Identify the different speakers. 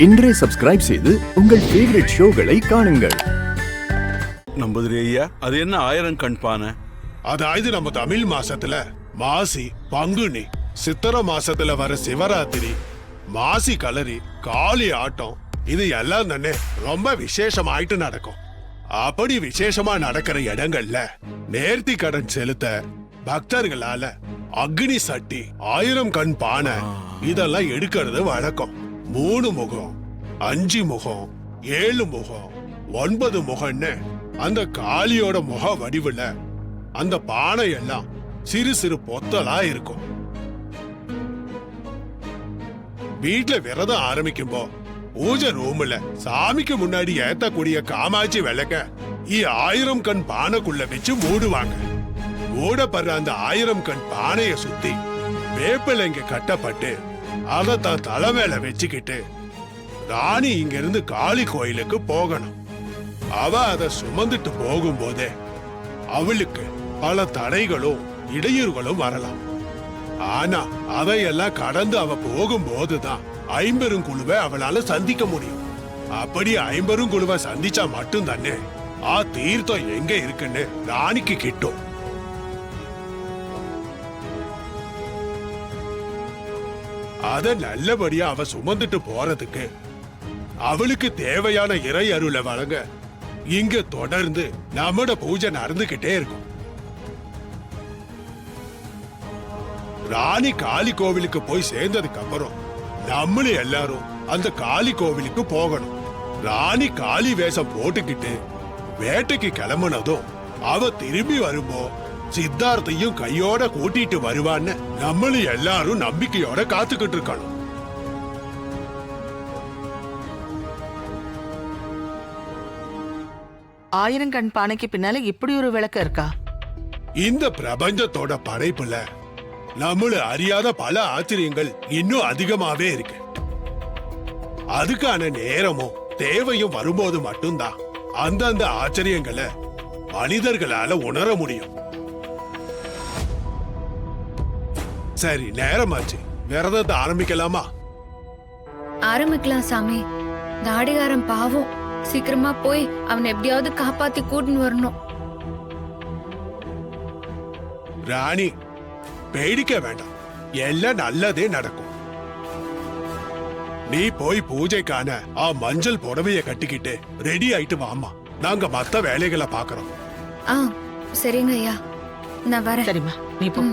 Speaker 1: இன்றே சப்ஸ்கிரைப் செய்து உங்கள் ஃபேவரட் ஷோகளை காணுங்கள்.
Speaker 2: நம்புதிரி ஐயா, அது என்ன 1000 கண் பானை?
Speaker 3: அதாவது நம்ம தமிழ் மாசத்துல மாசி, பங்குனி, சித்திரை மாசத்துல வர சிவராத்திரி, மாசி கலரி, காளி ஆட்டம் இது எல்லாம் தானே ரொம்ப விசேஷமாயிட்டு நடக்கும். அப்படி விசேஷமா நடக்கிற இடங்கள்ல நேர்த்தி கடன் செலுத்த பக்தர்களால அக்னி சட்டி, 1000 கண் பானை இதெல்லாம் எடுக்கிறது வழக்கம். 3 முகம், 5 முகம், 7 முகம், 9 முகம்னு அந்த காளியோட முக வடிவுல அந்த பானை எல்லாம் சிறு சிறு பொத்தலா இருக்கும். வீட்டுல விரதம் ஆரம்பிக்கும்போ பூஜை ரூம்ல சாமிக்கு முன்னாடி ஏத்தக்கூடிய காமாட்சி விளக்க 1000 கண் பானைக்குள்ள வச்சு மூடுவாங்க. மூடப்படுற அந்த 1000 கண் பானைய சுத்தி வேப்பிலைங்க கட்டப்பட்டு அதை தான் தலை மேல வச்சுக்கிட்டு ராணி இங்க இருந்து காளி கோயிலுக்கு போகணும். அவ அதை சுமந்துட்டு போகும்போதே அவளுக்கு பல தடைகளும் இடையூறுகளும் வரலாம். ஆனா அதையெல்லாம் கடந்து அவ போகும்போதுதான் 50 குழுவை அவளால சந்திக்க முடியும். அப்படி 50 குழுவை சந்திச்சா மட்டும் தானே தீர்த்தம் எங்க இருக்குன்னு ராணிக்கு கிட்டும். அத நல்லபடியா அவ சுமந்துட்டு போறதுக்கு அவளுக்கு தேவையான இறை அருளை வழங்க இங்க தொடர்ந்து நம்மட பூஜை நடந்துகிட்டே இருக்கும். ராணி காளி கோவிலுக்கு போய் சேர்ந்ததுக்கு அப்புறம் நம்மளும் எல்லாரும் அந்த காளி கோவிலுக்கு போகணும். ராணி காளி வேஷம் போட்டுக்கிட்டு வேட்டைக்கு கிளம்புனதும் அவ திரும்பி வரும்போ சித்தார்த்தையும் கையோட கூட்டிட்டு வருவான்னு நம்மளும் எல்லாரும் நம்பிக்கையோட காத்துக்கிட்டு இருக்கணும்.
Speaker 4: ஆயிரங்கண் பானைக்கு பின்னால இப்படி ஒரு விளக்கு இருக்கா?
Speaker 3: இந்த பிரபஞ்சத்தோட படைப்புல நம்மள அறியாத பல ஆச்சரியங்கள் இன்னும் அதிகமாவே இருக்கு. அதுக்கான நேரமும் தேவையும் வரும்போது மட்டும்தான் அந்தந்த ஆச்சரியங்களை மனிதர்களால உணர முடியும். சரி, நேரமாச்சு. விரதத்தை ஆரம்பிக்கலாமா?
Speaker 5: ஆரம்பிக்கலாம் சாமி. தாடிகாரன் பாவம், சீக்கிரமா போய் அவனை எப்படியாவது காப்பாத்தி கூட்டின்னு வரணும்.
Speaker 3: ராணி, பேடிக்க வேண்டாம், எல்லாம் நல்லதே நடக்கும். நீ போய் பூஜைக்கான மஞ்சள் புடவைய கட்டிக்கிட்டு ரெடி ஆயிட்டு வாமா. நாங்க மத்த வேலைகளை பாக்குறோம்.
Speaker 5: சரிங்க ஐயா, நான் வரேன்.
Speaker 4: சரிம்மா, நீ போ.